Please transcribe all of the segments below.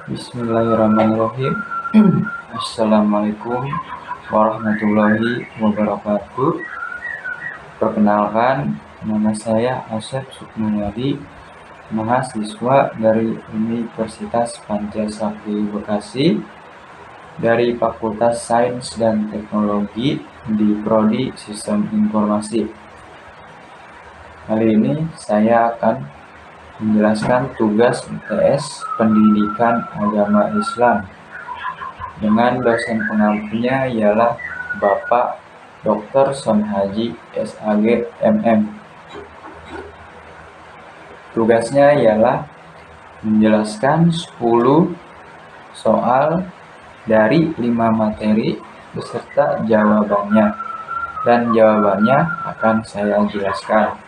Bismillahirrahmanirrahim. Assalamualaikum warahmatullahi wabarakatuh. Perkenalkan, nama saya Asep Sukmawati, mahasiswa dari Universitas Pancasakti Bekasi dari Fakultas Sains dan Teknologi di Prodi Sistem Informasi. Kali ini saya akan menjelaskan tugas UTS Pendidikan Agama Islam dengan dosen pengampunya ialah Bapak Dr. Son Haji SAG MM. Tugasnya ialah menjelaskan 10 soal dari 5 materi beserta jawabannya, dan jawabannya akan saya jelaskan.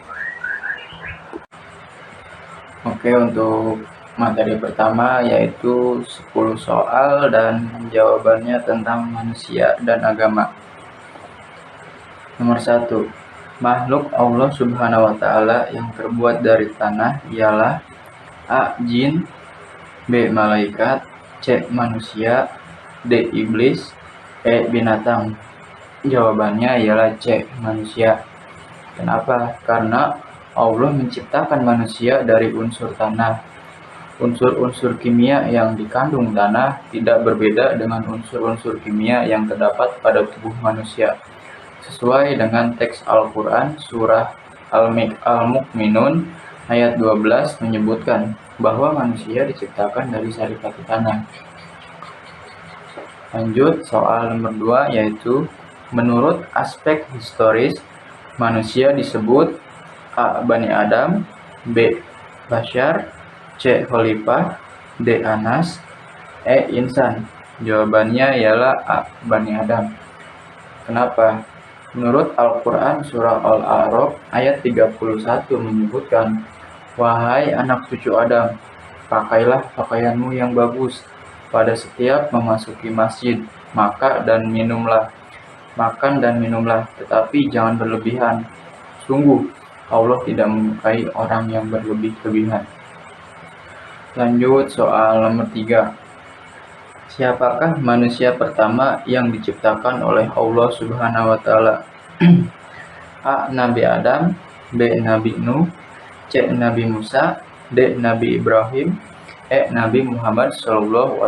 Oke, untuk materi pertama yaitu 10 soal dan jawabannya tentang manusia dan agama. Nomor 1. Makhluk Allah Subhanahu wa Ta'ala yang terbuat dari tanah ialah A. Jin, B. Malaikat, C. Manusia, D. Iblis, E. Binatang. Jawabannya ialah C. Manusia. Kenapa? Karena Allah menciptakan manusia dari unsur tanah. Unsur-unsur kimia yang dikandung tanah tidak berbeda dengan unsur-unsur kimia yang terdapat pada tubuh manusia. Sesuai dengan teks Al-Quran, surah Al-Mu'minun ayat 12 menyebutkan bahwa manusia diciptakan dari saripati tanah. Lanjut, soal nomor 2 yaitu menurut aspek historis, manusia disebut A. Bani Adam, B. Bashar, C. Khalifah, D. Anas, E. Insan. Jawabannya ialah A. Bani Adam. Kenapa? Menurut Al-Quran surah Al-A'raf ayat 31 menyebutkan, wahai anak cucu Adam, pakailah pakaianmu yang bagus pada setiap memasuki masjid, makan dan minumlah, tetapi jangan berlebihan. Sungguh, Allah tidak menyukai orang yang berlebih-lebihan. Lanjut, soal nomor 3. Siapakah manusia pertama yang diciptakan oleh Allah Subhanahu wa Ta'ala? A. Nabi Adam, B. Nabi Nuh, C. Nabi Musa, D. Nabi Ibrahim, E. Nabi Muhammad SAW.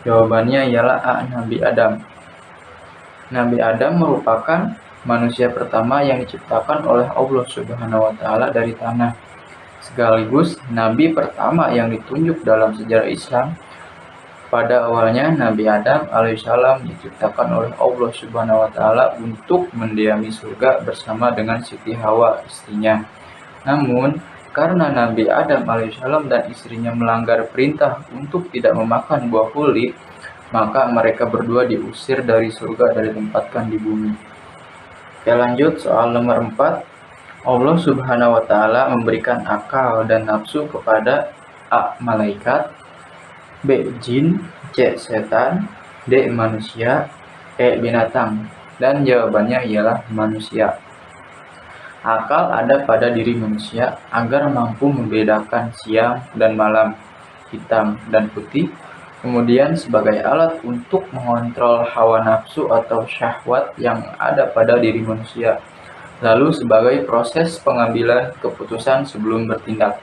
Jawabannya ialah A. Nabi Adam. Nabi Adam merupakan manusia pertama yang diciptakan oleh Allah Subhanahu wa Ta'ala dari tanah, sekaligus nabi pertama yang ditunjuk dalam sejarah Islam. Pada awalnya Nabi Adam alaihissalam diciptakan oleh Allah Subhanahu wa Ta'ala untuk mendiami surga bersama dengan Siti Hawa, istrinya. Namun karena Nabi Adam alaihissalam dan istrinya melanggar perintah untuk tidak memakan buah kulit, maka mereka berdua diusir dari surga dan ditempatkan di bumi. Oke, lanjut, soal nomor 4. Allah Subhanahu wa Ta'ala memberikan akal dan nafsu kepada A. Malaikat, B. Jin, C. Setan, D. Manusia, E. Binatang. Dan jawabannya ialah manusia. Akal ada pada diri manusia agar mampu membedakan siang dan malam, hitam dan putih, kemudian sebagai alat untuk mengontrol hawa nafsu atau syahwat yang ada pada diri manusia, lalu sebagai proses pengambilan keputusan sebelum bertindak.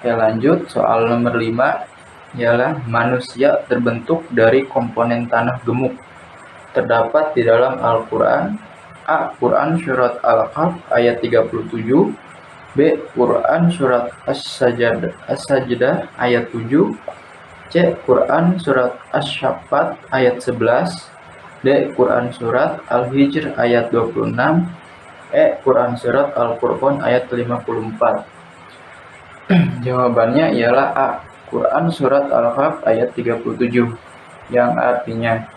Oke, lanjut, soal nomor 5 ialah manusia terbentuk dari komponen tanah gemuk. Terdapat di dalam Al-Quran: A. Quran surat Al-Kahf ayat 37, B. Quran surat As-Sajdah ayat 7, C. Quran surat Asy-Syaffat ayat 11, D. Quran surat Al-Hijr ayat 26, E. Quran surat Al-Furqan ayat 54. Jawabannya ialah A. Quran surat Al-Kahf ayat 37, yang artinya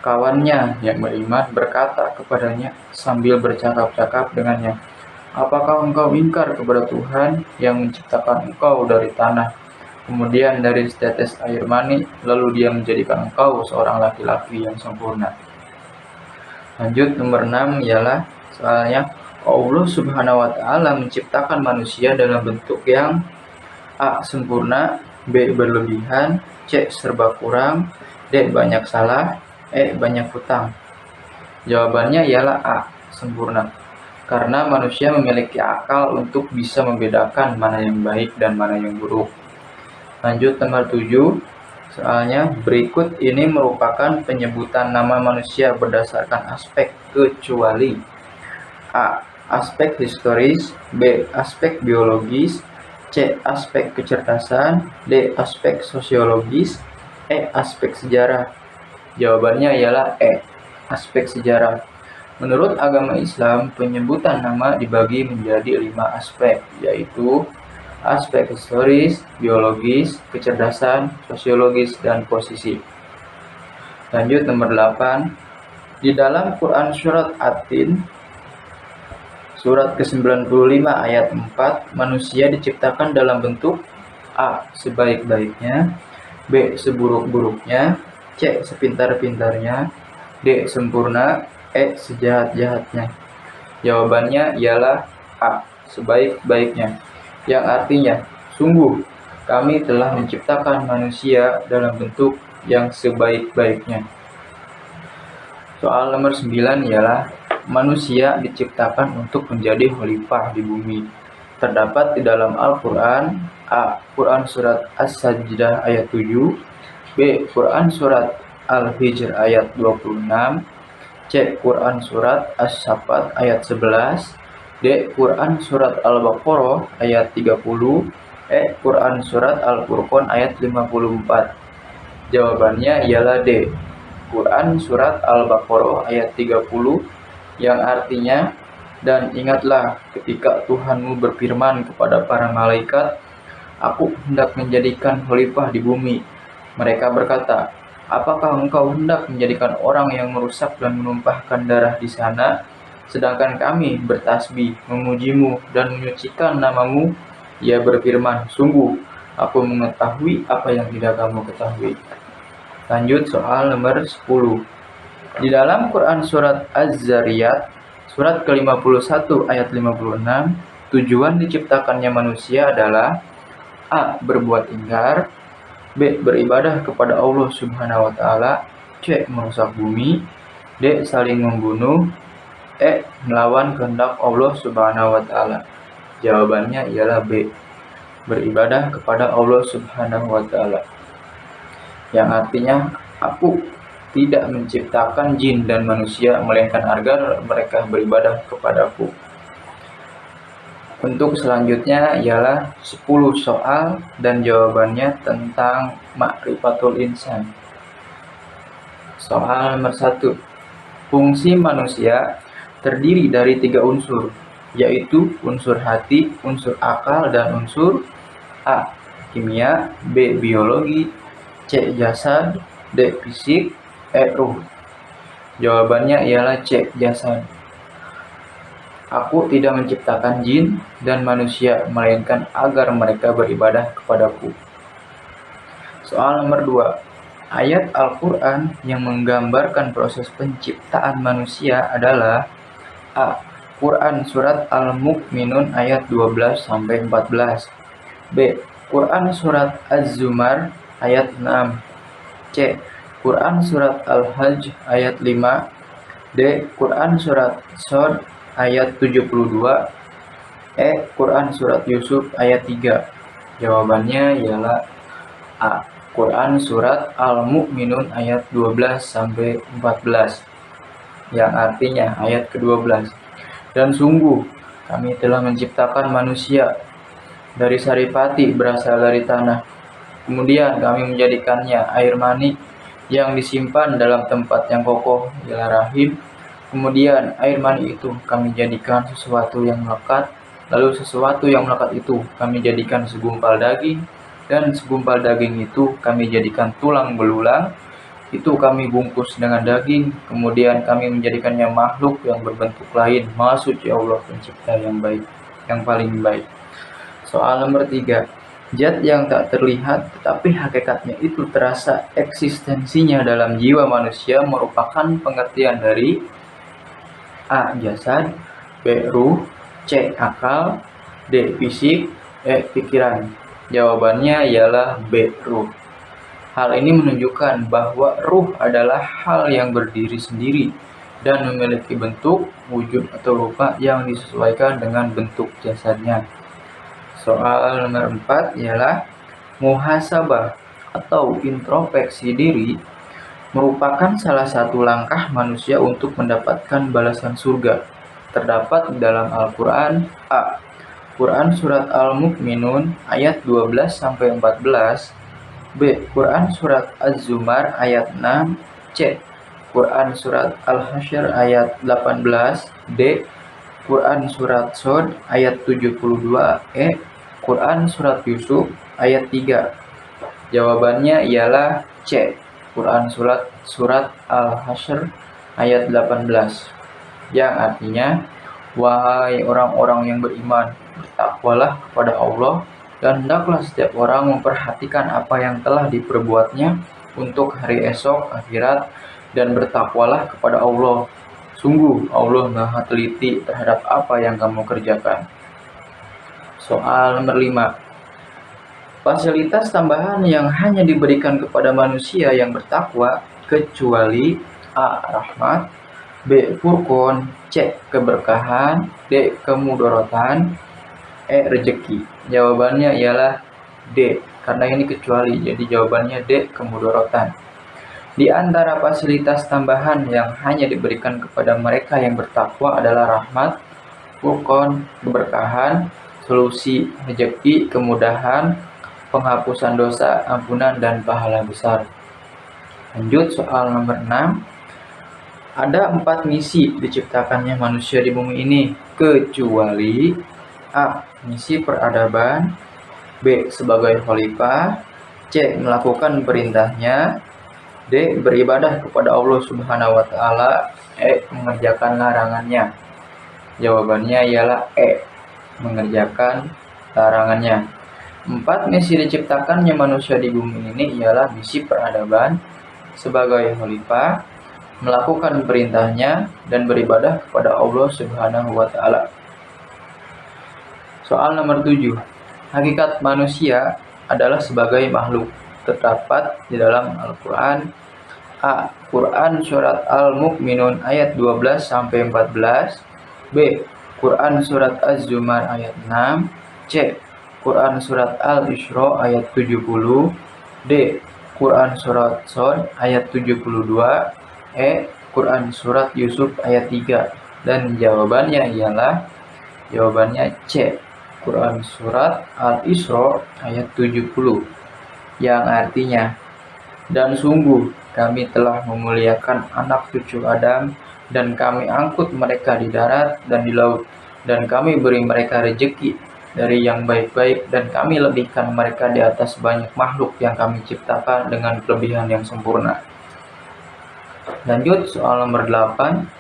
kawannya yang beriman berkata kepadanya sambil bercakap-cakap dengannya, apakah engkau ingkar kepada Tuhan yang menciptakan engkau dari tanah, kemudian dari setetes air mani, lalu Dia menjadikan engkau seorang laki-laki yang sempurna. Lanjut, nomor 6 ialah soalnya Allah Subhanahu wa Ta'ala menciptakan manusia dalam bentuk yang A. Sempurna, B. Berlebihan, C. Serba kurang, D. Banyak salah, E. Banyak hutang. Jawabannya ialah A. Sempurna. Karena manusia memiliki akal untuk bisa membedakan mana yang baik dan mana yang buruk. Lanjut nomor 7. Soalnya berikut ini merupakan penyebutan nama manusia berdasarkan aspek kecuali A. Aspek historis, B. Aspek biologis, C. Aspek kecerdasan, D. Aspek sosiologis, E. Aspek sejarah. Jawabannya ialah E. Aspek sejarah. Menurut agama Islam, penyebutan nama dibagi menjadi 5 aspek, yaitu aspek historis, biologis, kecerdasan, sosiologis, dan posisi. Lanjut nomor 8. Di dalam Quran Surat At-Tin, surat ke-95 ayat 4, manusia diciptakan dalam bentuk A. Sebaik-baiknya, B. Seburuk-buruknya, C. Sepintar-pintarnya, D. Sempurna, E. Sejahat-jahatnya. Jawabannya ialah A. Sebaik-baiknya, yang artinya, sungguh kami telah menciptakan manusia dalam bentuk yang sebaik-baiknya. Soal nomor 9 ialah manusia diciptakan untuk menjadi khalifah di bumi. Terdapat di dalam Al-Quran A. Quran Surat As-Sajdah ayat 7, B. Quran Surat Al-Hijr ayat 26, C. Quran Surat As-Saffat ayat 11, D. Quran Surat Al-Baqarah ayat 30, E. Quran Surat Al-Furqan ayat 54. Jawabannya ialah D. Quran Surat Al-Baqarah ayat 30, yang artinya, dan ingatlah ketika Tuhanmu berfirman kepada para malaikat, Aku hendak menjadikan khalifah di bumi. Mereka berkata, apakah engkau hendak menjadikan orang yang merusak dan menumpahkan darah di sana? Sedangkan kami bertasbih, memujimu, dan menyucikan namamu. Ia berfirman, sungguh, aku mengetahui apa yang tidak kamu ketahui. Lanjut soal nomor 10. Di dalam Quran Surat Az-Zariyat, surat ke-51 ayat 56, tujuan diciptakannya manusia adalah A. Berbuat ingkar, B. Beribadah kepada Allah Subhanahu wa Ta'ala, C. Merusak bumi, D. Saling membunuh, E. Melawan kehendak Allah Subhanahu wa Ta'ala. Jawabannya ialah B. Beribadah kepada Allah Subhanahu wa Ta'ala, yang artinya, aku tidak menciptakan jin dan manusia melainkan agar mereka beribadah kepadaku. Untuk selanjutnya ialah 10 soal dan jawabannya tentang Ma'rifatul Insan. Soal nomor 1. Fungsi manusia terdiri dari 3 unsur, yaitu unsur hati, unsur akal, dan unsur A. Kimia, B. Biologi, C. Jasad, D. Fisik, E. Ruh. Jawabannya ialah C. Jasad. Aku tidak menciptakan jin dan manusia, melainkan agar mereka beribadah kepadaku. Soal nomor 2. Ayat Al-Quran yang menggambarkan proses penciptaan manusia adalah A. Quran Surat Al-Mu'minun ayat 12-14, B. Quran Surat Az-Zumar ayat 6, C. Quran Surat Al-Hajj ayat 5, D. Quran Surat Shad ayat 72, E. Quran Surat Yusuf ayat 3. Jawabannya ialah A. Quran Surat Al-Mu'minun ayat 12-14, yang artinya ayat ke-12. Dan sungguh kami telah menciptakan manusia dari saripati berasal dari tanah. Kemudian kami menjadikannya air mani yang disimpan dalam tempat yang kokoh, ialah rahim. Kemudian air mani itu kami jadikan sesuatu yang melekat. Lalu sesuatu yang melekat itu kami jadikan segumpal daging. Dan segumpal daging itu kami jadikan tulang belulang. Itu kami bungkus dengan daging. Kemudian kami menjadikannya makhluk yang berbentuk lain. Maha suci Allah pencipta yang baik, yang paling baik. Soal nomor 3. Zat yang tak terlihat tetapi hakikatnya itu terasa eksistensinya dalam jiwa manusia merupakan pengertian dari A. Jasad, B. Ruh, C. Akal, D. Fisik, E. Pikiran. Jawabannya ialah B. Ruh. Hal ini menunjukkan bahwa ruh adalah hal yang berdiri sendiri dan memiliki bentuk, wujud, atau rupa yang disesuaikan dengan bentuk jasadnya. Soal nomor 4 ialah muhasabah atau introspeksi diri merupakan salah satu langkah manusia untuk mendapatkan balasan surga. Terdapat dalam Al-Quran. A. Quran Surat Al-Mu'minun ayat 12-14. B. Quran Surat Az-Zumar ayat 6. C. Quran Surat Al-Hasyr ayat 18. D. Quran Surat Shod ayat 72. E. Quran Surat Yusuf ayat 3. Jawabannya ialah C. Quran Surat Al-Hasyr ayat 18, yang artinya, wahai orang-orang yang beriman, bertakwalah kepada Allah, dan hendaklah setiap orang memperhatikan apa yang telah diperbuatnya untuk hari esok akhirat, dan bertakwalah kepada Allah. Sungguh Allah Maha teliti terhadap apa yang kamu kerjakan. Soal nomor 5. Fasilitas tambahan yang hanya diberikan kepada manusia yang bertakwa kecuali A. Rahmat, B. Furqon, C. Keberkahan, D. Kemudorotan, E. Rezeki. Jawabannya ialah D, karena ini kecuali, jadi jawabannya D. Kemudorotan. Di antara fasilitas tambahan yang hanya diberikan kepada mereka yang bertakwa adalah rahmat, furqon, keberkahan, solusi, rezeki, kemudahan, penghapusan dosa, ampunan, dan pahala besar. Lanjut soal nomor 6. Ada 4 misi diciptakannya manusia di bumi ini, kecuali A. Misi peradaban, B. Sebagai khalifah, C. Melakukan perintahnya, D. Beribadah kepada Allah Subhanahu wa Ta'ala, E. Mengerjakan larangannya. Jawabannya ialah E. Mengerjakan larangannya. 4 misi diciptakannya manusia di bumi ini ialah misi peradaban, sebagai khalifah, melakukan perintahnya, dan beribadah kepada Allah Subhanahu wa Ta'ala. Soal nomor 7. Hakikat manusia adalah sebagai makhluk. Terdapat di dalam Al-Quran. A. Quran Surat Al-Mu'minun ayat 12-14. B. Quran Surat Az-Zumar ayat 6. C. Quran Surat Al-Isra ayat 70. D. Quran Surat Shod ayat 72. E. Quran Surat Yusuf ayat 3. Dan jawabannya ialah jawabannya C. Quran Surat Al-Isra ayat 70, yang artinya, dan sungguh kami telah memuliakan anak cucu Adam, dan kami angkut mereka di darat dan di laut, dan kami beri mereka rezeki dari yang baik-baik, dan kami lebihkan mereka di atas banyak makhluk yang kami ciptakan dengan kelebihan yang sempurna. Lanjut soal nomor 8.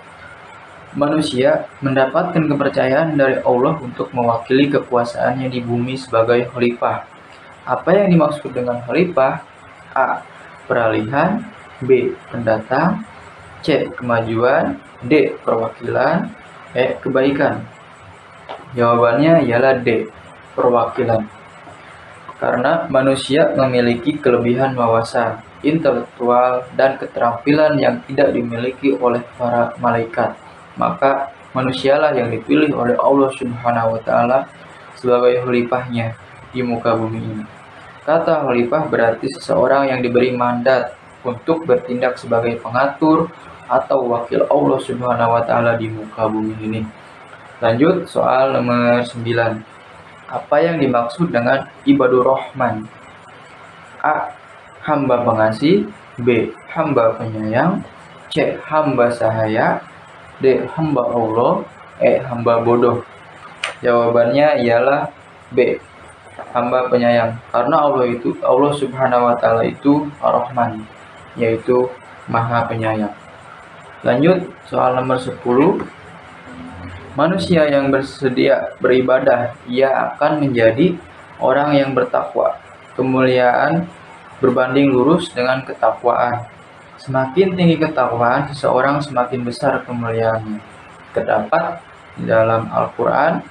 Manusia mendapatkan kepercayaan dari Allah untuk mewakili kekuasaannya di bumi sebagai khalifah. Apa yang dimaksud dengan khalifah? A. Peralihan, B. Pendatang, C. Kemajuan, D. Perwakilan, E. Kebaikan. Jawabannya ialah D. Perwakilan. Karena manusia memiliki kelebihan wawasan, intelektual, dan keterampilan yang tidak dimiliki oleh para malaikat, maka manusialah yang dipilih oleh Allah Subhanahu wa Ta'ala sebagai khalifahnya di muka bumi ini. Kata khalifah berarti seseorang yang diberi mandat untuk bertindak sebagai pengatur atau wakil Allah Subhanahu wa Ta'ala di muka bumi ini. Lanjut soal nomor 9. Apa yang dimaksud dengan ibadur rahman? A. Hamba pengasih, B. Hamba penyayang, C. Hamba sahaya, D. Hamba Allah, E. Hamba bodoh. Jawabannya ialah B. Hamba penyayang. Karena Allah Subhanahu wa Ta'ala itu Ar-Rahman, yaitu Maha Penyayang. Lanjut soal nomor 10. Manusia yang bersedia beribadah, ia akan menjadi orang yang bertakwa. Kemuliaan berbanding lurus dengan ketakwaan. Semakin tinggi ketakwaan seseorang, semakin besar kemuliaannya. Terdapat di dalam Al-Quran.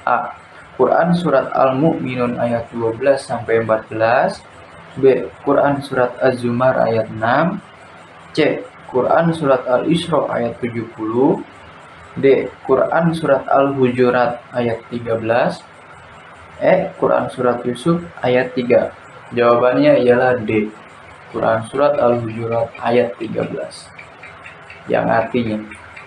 A. Quran Surat Al-Mu'minun ayat 12 sampai 14. B. Quran Surat Az-Zumar ayat 6. C. Quran Surat Al-Isra ayat 70. D. Quran Surat Al-Hujurat ayat 13. E. Quran Surat Yusuf ayat 3. Jawabannya ialah D. Quran Surat Al-Hujurat ayat 13. Yang artinya,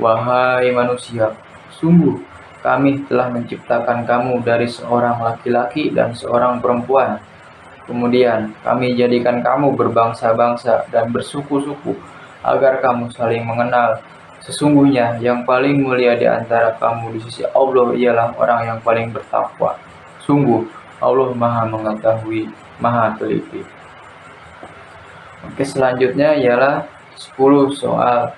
wahai manusia, sungguh kami telah menciptakan kamu dari seorang laki-laki dan seorang perempuan. Kemudian kami jadikan kamu berbangsa-bangsa dan bersuku-suku agar kamu saling mengenal. Sesungguhnya yang paling mulia di antara kamu di sisi Allah ialah orang yang paling bertakwa. Sungguh Allah Maha Mengetahui, Maha Teliti. Oke, selanjutnya ialah 10 soal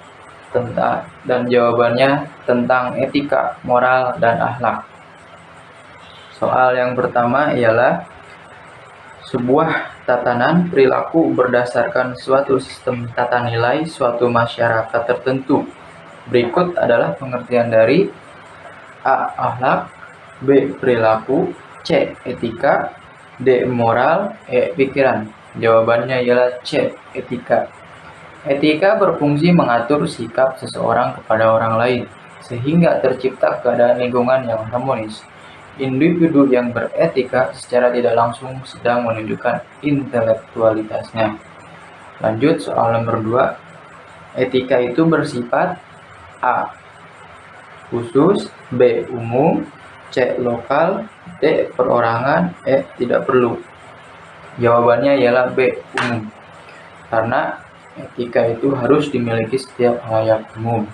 tentang dan jawabannya tentang etika, moral, dan akhlak. Soal yang pertama ialah sebuah tatanan perilaku berdasarkan suatu sistem tata nilai suatu masyarakat tertentu. Berikut adalah pengertian dari A. Akhlak, B. Perilaku, C. Etika, D. Moral, E. Pikiran. Jawabannya ialah C. Etika. Etika berfungsi mengatur sikap seseorang kepada orang lain, sehingga tercipta keadaan lingkungan yang harmonis. Individu yang beretika secara tidak langsung sedang menunjukkan intelektualitasnya. Lanjut soal nomor 2. Etika itu bersifat A. Khusus, B. Umum, C. Lokal, D. Perorangan, E. Tidak perlu. Jawabannya ialah B. Umum. Karena etika itu harus dimiliki setiap khalayak umum.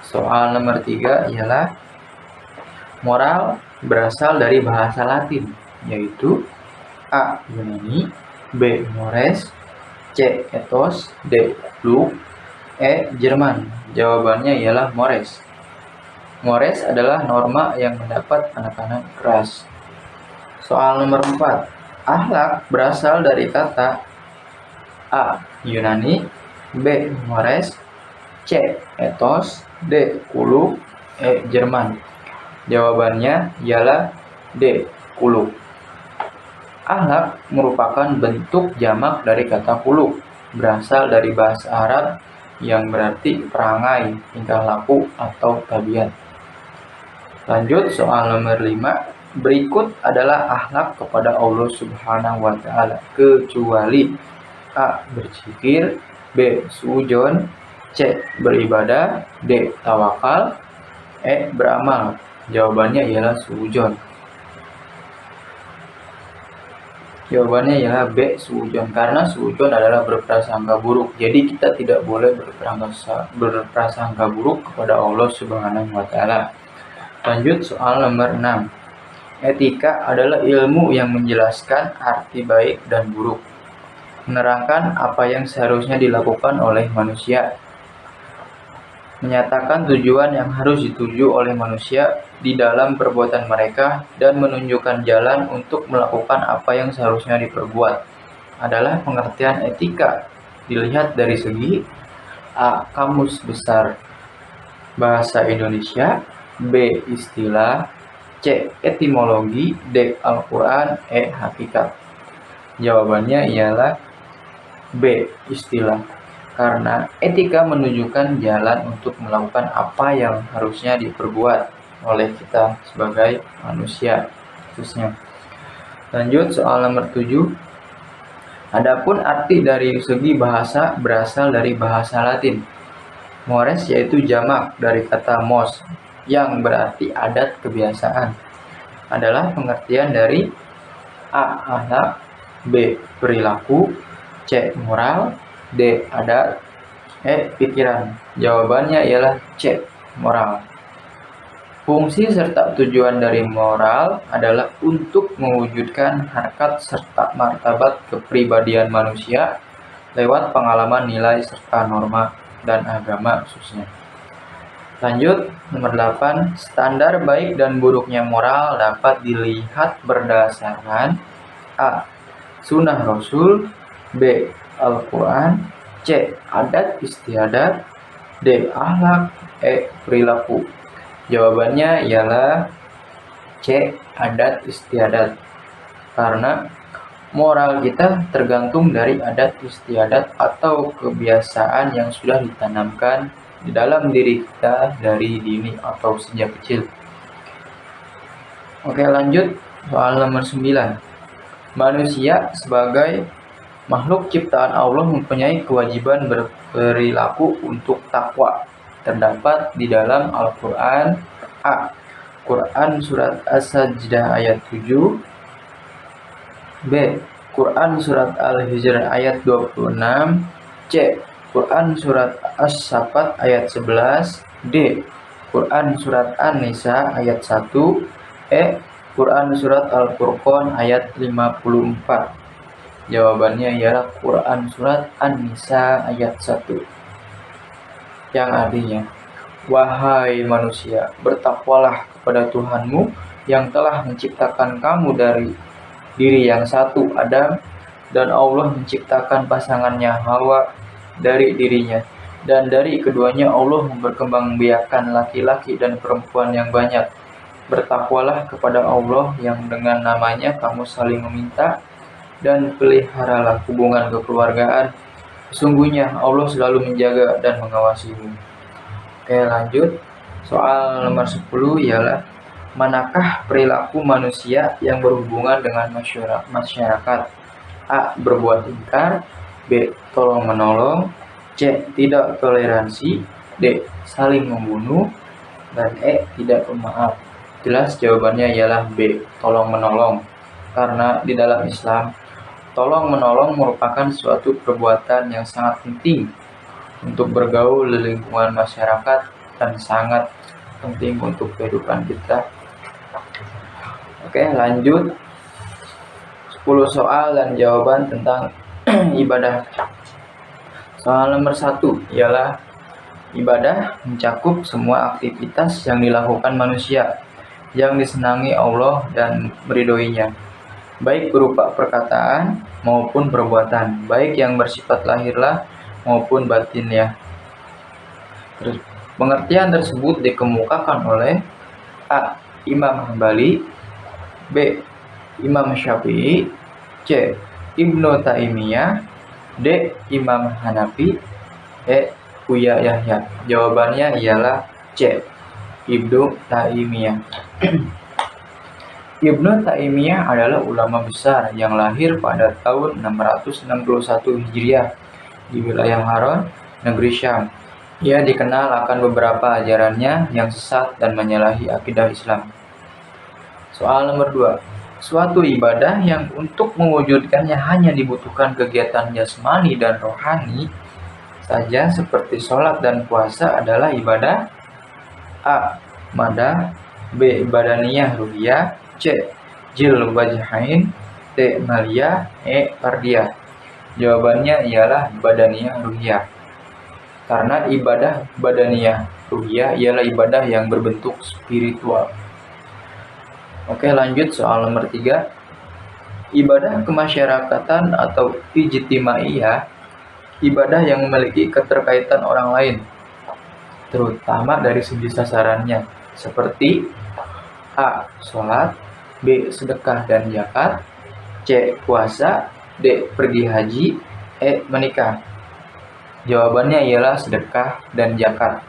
Soal nomor 3 ialah moral berasal dari bahasa Latin, yaitu A. Yunani, B. Mores, C. Ethos, D. Luke, E. Jerman. Jawabannya ialah Mores. Mores adalah norma yang mendapat penekanan keras. Soal nomor 4. Akhlak berasal dari kata A. Yunani, B. Mores, C. Ethos, D. Kuluk, E. Jerman. Jawabannya ialah D. Kuluk. Akhlak merupakan bentuk jamak dari kata kuluk, berasal dari bahasa Arab yang berarti perangai, tingkah laku, atau tabiat. Lanjut soal nomor 5. Berikut adalah akhlak kepada Allah Subhanahu wa Ta'ala, kecuali A. Berzikir, B. Suudzon, C. Beribadah, D. Tawakal, E. Beramal. Jawabannya ialah suudzon. Jawabannya ialah B. Suudzon, karena suudzon adalah berprasangka buruk. Jadi kita tidak boleh berprasangka buruk kepada Allah Subhanahu wa Ta'ala. Lanjut soal nomor 6. Etika adalah ilmu yang menjelaskan arti baik dan buruk, menerangkan apa yang seharusnya dilakukan oleh manusia, menyatakan tujuan yang harus dituju oleh manusia di dalam perbuatan mereka, dan menunjukkan jalan untuk melakukan apa yang seharusnya diperbuat. Adalah pengertian etika dilihat dari segi A. Kamus Besar Bahasa Indonesia, B. Istilah, C. Etimologi, D. Al-Quran, E. Hakikat. Jawabannya ialah B. Istilah, karena etika menunjukkan jalan untuk melakukan apa yang harusnya diperbuat oleh kita sebagai manusia khususnya. Lanjut soal nomor 7. Adapun arti dari segi bahasa berasal dari bahasa Latin. Mores yaitu jamak dari kata mos yang berarti adat kebiasaan. Adalah pengertian dari A. Akhlak, B. Perilaku, C. Moral, D. Adat, E. Pikiran. Jawabannya ialah C. Moral. Fungsi serta tujuan dari moral adalah untuk mewujudkan harkat serta martabat kepribadian manusia lewat pengalaman nilai serta norma dan agama khususnya. Lanjut, nomor 8. Standar baik dan buruknya moral dapat dilihat berdasarkan A. Sunnah Rasul, B. Al-Quran, C. Adat istiadat, D. Akhlak, E. Perilaku. Jawabannya ialah C. Adat istiadat. Karena moral kita tergantung dari adat istiadat atau kebiasaan yang sudah ditanamkan di dalam diri kita dari dini atau sejak kecil. Oke, lanjut soal nomor 9. Manusia sebagai makhluk ciptaan Allah mempunyai kewajiban berperilaku untuk takwa. Terdapat di dalam Al-Quran. A. Quran Surat As-Sajdah ayat 7. B. Quran Surat Al-Hijr ayat 26. C. Quran Surat As-Saffat ayat 11. D. Quran Surat An-Nisa ayat 1. E. Quran Surat Al-Furqan ayat 54. Jawabannya ialah Quran Surat An-Nisa ayat 1. Yang artinya, wahai manusia, bertakwalah kepada Tuhanmu yang telah menciptakan kamu dari diri yang satu, Adam, dan Allah menciptakan pasangannya Hawa dari dirinya, dan dari keduanya Allah memperkembangbiakan laki-laki dan perempuan yang banyak. Bertakwalah kepada Allah yang dengan namanya kamu saling meminta, dan peliharalah hubungan kekeluargaan. Sesungguhnya Allah selalu menjaga dan mengawasimu. Oke, lanjut. Soal nomor 10 ialah, manakah perilaku manusia yang berhubungan dengan masyarakat? A. Berbuat ingkar. B. Tolong menolong. C. Tidak toleransi. D. Saling membunuh. Dan E. Tidak pemaaf. Jelas jawabannya ialah B. Tolong menolong. Karena di dalam Islam, tolong menolong merupakan suatu perbuatan yang sangat penting untuk bergaul di lingkungan masyarakat dan sangat penting untuk kehidupan kita. Oke, lanjut. 10 soal dan jawaban tentang ibadah. Soal nomor 1 ialah, ibadah mencakup semua aktivitas yang dilakukan manusia yang disenangi Allah dan meridhoinya, baik berupa perkataan maupun perbuatan, baik yang bersifat lahirlah maupun batinnya. Pengertian tersebut dikemukakan oleh A. Imam Hambali, B. Imam Syafi'i, C. Ibnu Taimiyah, D. Imam Hanafi, E. Buya Yahya. Jawabannya ialah C. Ibnu Taimiyah. Ibnu Taimiyah adalah ulama besar yang lahir pada tahun 661 Hijriah di wilayah Haran, negeri Syam. Ia dikenal akan beberapa ajarannya yang sesat dan menyalahi akidah Islam. Soal nomor 2. Suatu ibadah yang untuk mewujudkannya hanya dibutuhkan kegiatan jasmani dan rohani saja seperti sholat dan puasa adalah ibadah A. Mada, B. Badaniyah ruhiyah, C. Jil wajhain, D. Maliyah, E. Fardiyah. Jawabannya ialah badaniyah ruhiyah. Karena ibadah badaniyah ruhiyah ialah ibadah yang berbentuk spiritual. Oke, lanjut soal nomor 3. Ibadah kemasyarakatan atau ijtimaiyah, ibadah yang memiliki keterkaitan orang lain, terutama dari segi sasarannya, seperti A. Sholat, B. Sedekah dan zakat, C. Puasa, D. Pergi haji, E. Menikah. Jawabannya ialah sedekah dan zakat.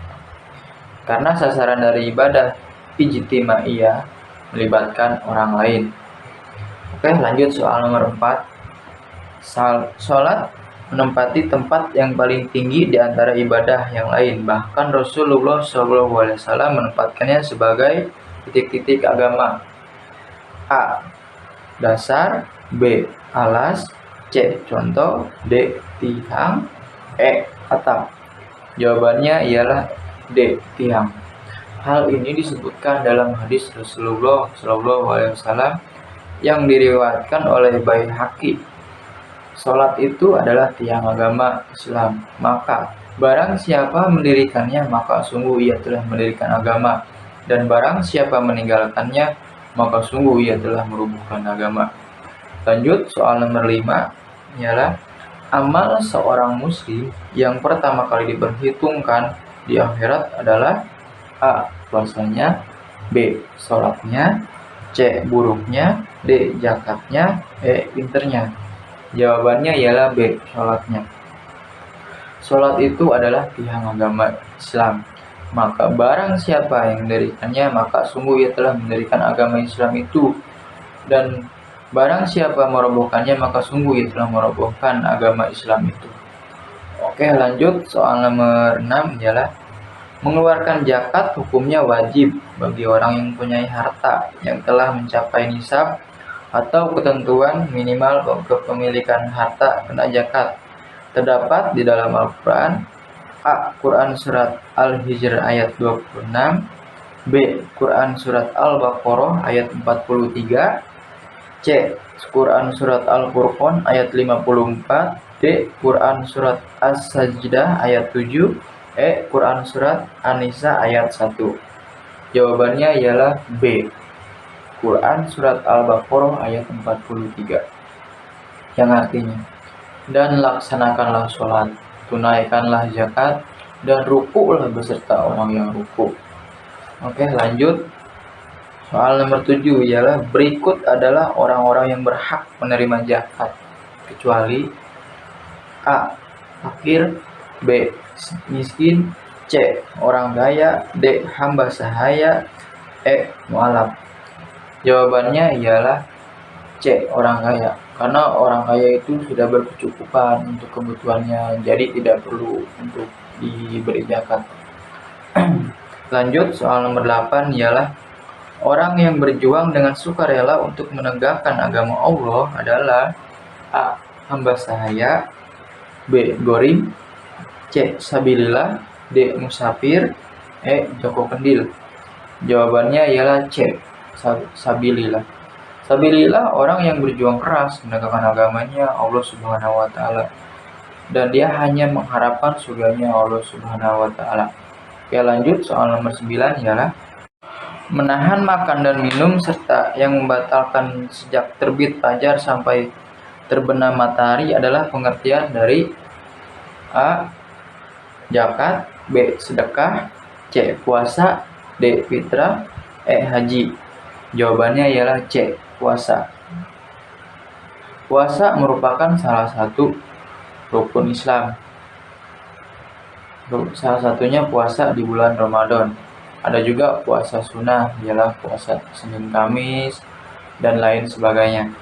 Karena sasaran dari ibadah ijtimaiyah melibatkan orang lain. Oke, lanjut soal nomor 4. Sholat menempati tempat yang paling tinggi di antara ibadah yang lain. Bahkan Rasulullah SAW menempatkannya sebagai titik-titik agama. A. Dasar, B. Alas, C. Contoh, D. Tiang, E. Atap. Jawabannya ialah D. Tiang. Hal ini disebutkan dalam hadis Rasulullah SAW yang diriwayatkan oleh Baihaqi. Sholat itu adalah tiang agama Islam. Maka barang siapa mendirikannya, maka sungguh ia telah mendirikan agama. Dan barang siapa meninggalkannya, maka sungguh ia telah merubuhkan agama. Lanjut soal nomor 5 ialah, amal seorang muslim yang pertama kali diperhitungkan di akhirat adalah A. Puasanya, B. Sholatnya, C. Buruknya. D. Zakatnya. E. Pinternya. Jawabannya ialah B. Sholatnya. Sholat itu adalah tiang agama Islam. Maka barang siapa yang mendirikannya, maka sungguh ia telah mendirikan agama Islam itu. Dan barang siapa merobohkannya, maka sungguh ia telah merobohkan agama Islam itu. Oke, lanjut. Soal nomor 6 ialah mengeluarkan zakat hukumnya wajib bagi orang yang mempunyai harta yang telah mencapai nisab atau ketentuan minimal kepemilikan harta kena zakat. Terdapat di dalam Al-Quran: A. Quran Surat Al-Hijr ayat 26, B. Quran Surat Al-Baqarah ayat 43, C. Quran Surat Al-Furqan ayat 54, D. Quran Surat As-Sajdah ayat 7, E. Quran Surat An-Nisa ayat 1. Jawabannya ialah B. Quran Surat Al-Baqarah ayat 43. Yang artinya, dan laksanakanlah sholat, tunaikanlah zakat, dan rukuklah beserta orang yang rukuk. Oke, lanjut. Soal nomor 7 ialah berikut adalah orang-orang yang berhak menerima zakat, kecuali A. Fakir, B. Miskin, C. Orang kaya, D. Hamba sahaya, E. Mu'alaf. Jawabannya ialah C. Orang kaya. Karena orang kaya itu sudah berkecukupan untuk kebutuhannya, jadi tidak perlu untuk diberi zakat. Lanjut, soal nomor 8 ialah orang yang berjuang dengan sukarela untuk menegakkan agama Allah adalah A. Hamba sahaya, B. Gorim, C. Sabilillah, D. Musafir, E. Joko Kendil. Jawabannya ialah C. Sabilillah. Sabilillah orang yang berjuang keras menegakkan agamanya Allah Subhanahu wa taala, dan dia hanya mengharapkan surganya Allah Subhanahu wa taala. Oke, lanjut. Soal nomor 9 ialah menahan makan dan minum serta yang membatalkan sejak terbit fajar sampai terbenam matahari adalah pengertian dari A. Zakat, B. Sedekah, C. Puasa, D. Fitrah, E. Haji. Jawabannya ialah C. Puasa. Puasa merupakan salah satu rukun Islam. Salah satunya puasa di bulan Ramadan. Ada juga puasa sunnah, ialah puasa Senin Kamis dan lain sebagainya.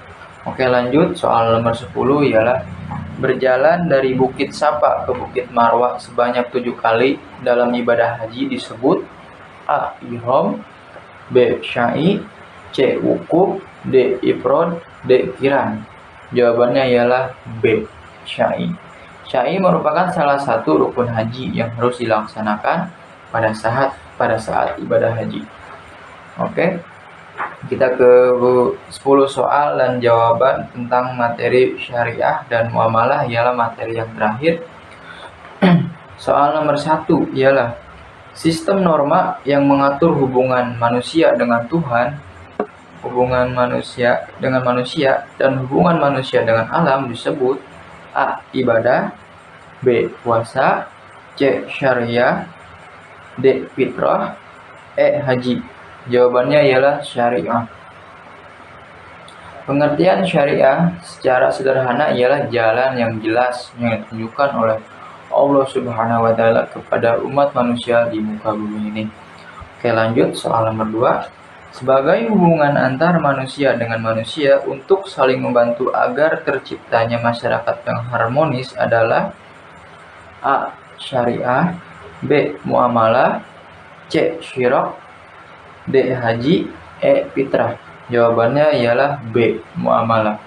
Oke, lanjut. Soal nomor 10 ialah berjalan dari Bukit Safa ke Bukit Marwah sebanyak 7 kali dalam ibadah haji disebut A. Ihram, B. Sya'i, C. Wukuf, D. Ifrad, D. Qiran. Jawabannya ialah B. Sya'i. Sya'i merupakan salah satu rukun haji yang harus dilaksanakan pada saat ibadah haji. Oke, kita ke 10 soal dan jawaban tentang materi syariah dan muamalah ialah materi yang terakhir. Soal nomor 1 ialah sistem norma yang mengatur hubungan manusia dengan Tuhan, hubungan manusia dengan manusia, dan hubungan manusia dengan alam disebut A. Ibadah, B. Puasa, C. Syariah, D. Fitrah, E. Haji. Jawabannya ialah syariah. Pengertian syariah secara sederhana ialah jalan yang jelas yang ditunjukkan oleh Allah Subhanahu wa taala kepada umat manusia di muka bumi ini. Oke, lanjut. Soal nomor 2. Sebagai hubungan antar manusia dengan manusia untuk saling membantu agar terciptanya masyarakat yang harmonis adalah A. Syariah, B. Muamalah, C. Syirak, D. Haji, E. Fitrah. Jawabannya ialah B. Muamalah.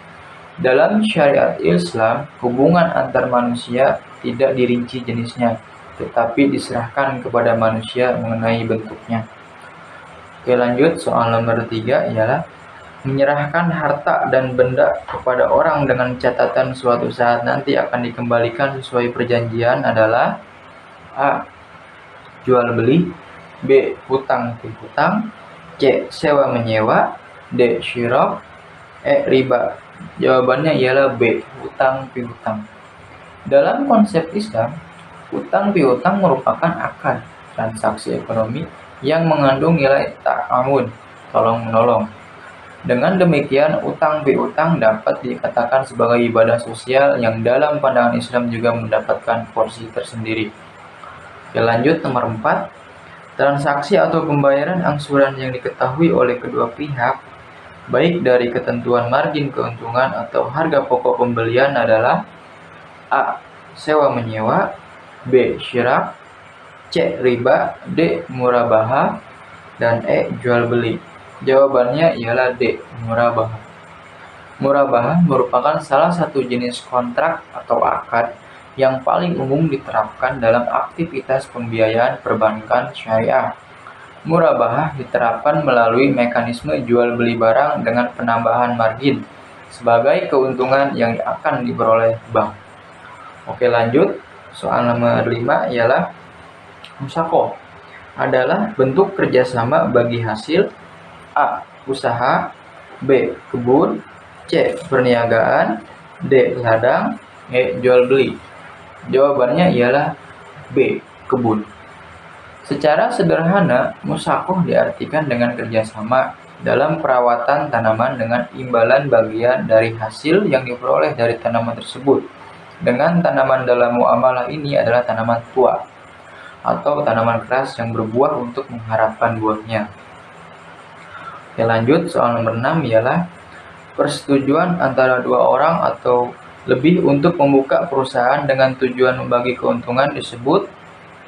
Dalam syariat Islam, hubungan antar manusia tidak dirinci jenisnya, tetapi diserahkan kepada manusia mengenai bentuknya. Oke, lanjut. Soal nomor 3 ialah menyerahkan harta dan benda kepada orang dengan catatan suatu saat nanti akan dikembalikan sesuai perjanjian adalah A. Jual beli, B. Hutang piutang, C. Sewa menyewa, D. Syirak, E. Riba. Jawabannya ialah B. Hutang piutang. Dalam konsep Islam, hutang piutang merupakan akad transaksi ekonomi yang mengandung nilai ta'awun, tolong menolong, Dengan demikian, utang piutang dapat dikatakan sebagai ibadah sosial yang dalam pandangan Islam juga mendapatkan porsi tersendiri. Oke, lanjut nomor 4. Transaksi atau pembayaran angsuran yang diketahui oleh kedua pihak, baik dari ketentuan margin keuntungan atau harga pokok pembelian adalah A. Sewa menyewa, B. Syirak, C. Riba, D. Murabahah, dan E. Jual beli. Jawabannya ialah D. Murabahah. Murabahah merupakan salah satu jenis kontrak atau akad yang paling umum diterapkan dalam aktivitas pembiayaan perbankan syariah. Murabahah diterapkan melalui mekanisme jual beli barang dengan penambahan margin sebagai keuntungan yang akan diperoleh bank. Oke, lanjut. Soal nomor 5 ialah musyakoh adalah bentuk kerjasama bagi hasil A. Usaha, B. Kebun, C. Perniagaan, D. Ladang, E. Jual beli. Jawabannya ialah B. Kebun. Secara sederhana, musyakoh diartikan dengan kerjasama dalam perawatan tanaman dengan imbalan bagian dari hasil yang diperoleh dari tanaman tersebut. Dengan tanaman dalam muamalah ini adalah tanaman tua atau tanaman keras yang berbuah untuk mengharapkan buahnya. Oke, lanjut. Soal nomor 6 ialah persetujuan antara dua orang atau lebih untuk membuka perusahaan dengan tujuan membagi keuntungan disebut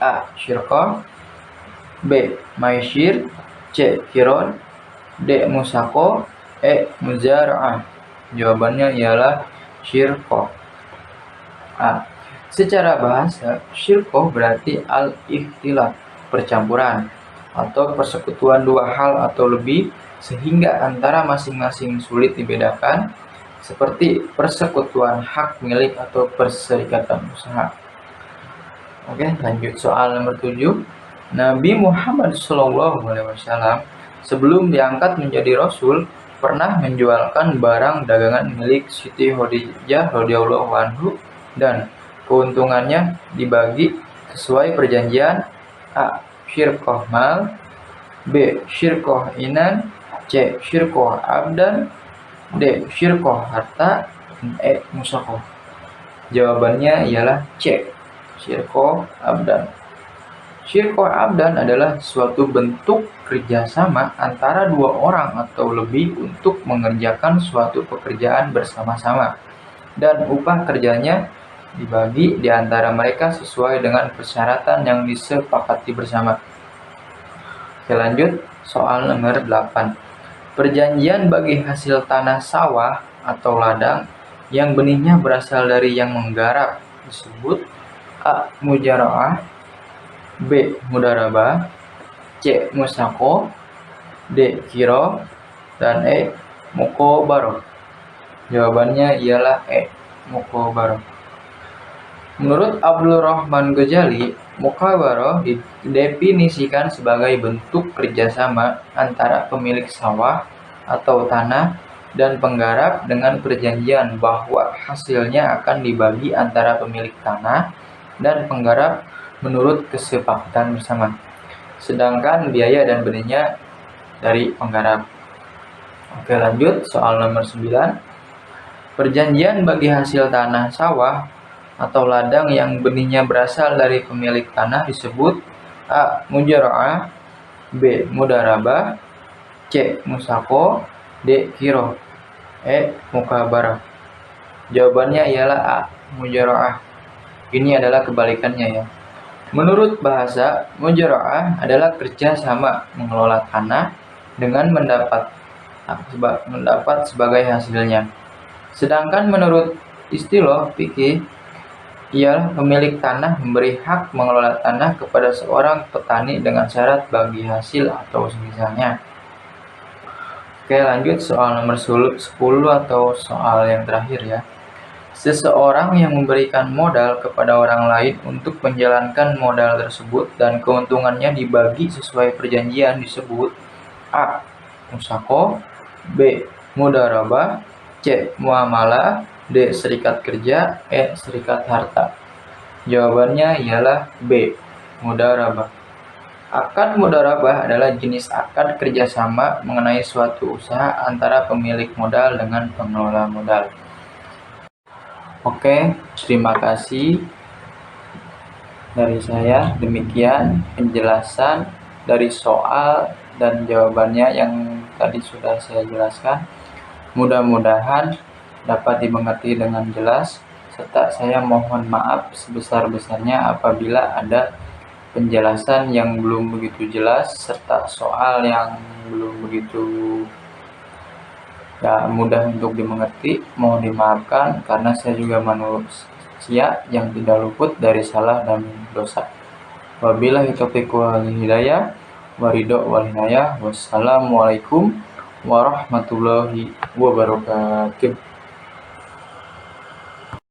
A. Syirkah, B. Maisir, C. Kiron, D. Musako, E. Muzara'ah. Jawabannya ialah syirkah. A. Secara bahasa, syirkah berarti al-ikhtilaf, percampuran, atau persekutuan dua hal atau lebih sehingga antara masing-masing sulit dibedakan, seperti persekutuan hak milik atau perserikatan usaha. Oke, lanjut. Soal nomor 7. Nabi Muhammad SAW sebelum diangkat menjadi Rasul pernah menjualkan barang dagangan milik Siti Khadijah radhiyallahu anhu dan keuntungannya dibagi sesuai perjanjian A. Syirkoh mal, B. Syirkoh inan, C. Syirkoh abdan, D. Syirkoh harta, E. Musakoh. Jawabannya ialah C. Syirkoh abdan. Syirkoh abdan adalah suatu bentuk kerjasama antara dua orang atau lebih untuk mengerjakan suatu pekerjaan bersama-sama, dan upah kerjanya dibagi di antara mereka sesuai dengan persyaratan yang disepakati bersama. Oke, lanjut. Soal nomor 8. Perjanjian bagi hasil tanah sawah atau ladang yang benihnya berasal dari yang menggarap disebut A. Mujara'ah, B. Mudarabah, C. Musako, D. Kiro, dan E. Mukobaroh. Jawabannya ialah E. Mukobaroh. Menurut Abdul Rahman Ghazali, mukabaroh didefinisikan sebagai bentuk kerjasama antara pemilik sawah atau tanah dan penggarap dengan perjanjian bahwa hasilnya akan dibagi antara pemilik tanah dan penggarap menurut kesepakatan bersama, sedangkan biaya dan benihnya dari penggarap. Oke, lanjut. Soal nomor 9. Perjanjian bagi hasil tanah sawah atau ladang yang benihnya berasal dari pemilik tanah disebut A. Mujara'ah, B. Mudarabah, C. Musako, D. Kiro, E. Mukabarah. Jawabannya ialah A. Mujara'ah. Ini adalah kebalikannya ya. Menurut bahasa, mujara'ah adalah kerja sama mengelola tanah dengan mendapat sebagai hasilnya. Sedangkan menurut istilah fikih, ialah pemilik tanah memberi hak mengelola tanah kepada seorang petani dengan syarat bagi hasil atau semisalnya. Oke, lanjut. Soal nomor 10 atau soal yang terakhir ya. Seseorang yang memberikan modal kepada orang lain untuk menjalankan modal tersebut dan keuntungannya dibagi sesuai perjanjian disebut A. Musako, B. Mudarabah, C. Muamalah, D. Serikat kerja, E. Serikat harta. Jawabannya ialah B. Mudarabah. Akad mudharabah adalah jenis akad kerjasama mengenai suatu usaha antara pemilik modal dengan pengelola modal. Oke, terima kasih dari saya. Demikian penjelasan dari soal dan jawabannya yang tadi sudah saya jelaskan. Mudah-mudahan dapat dimengerti dengan jelas, serta saya mohon maaf sebesar-besarnya apabila ada penjelasan yang belum begitu jelas serta soal yang belum begitu mudah untuk dimengerti. Mohon dimaafkan karena saya juga manusia yang tidak luput dari salah dan dosa. Wabillahi taufiq wal hidayah, waridho wal hinayah. Wassalamualaikum warahmatullahi wabarakatuh.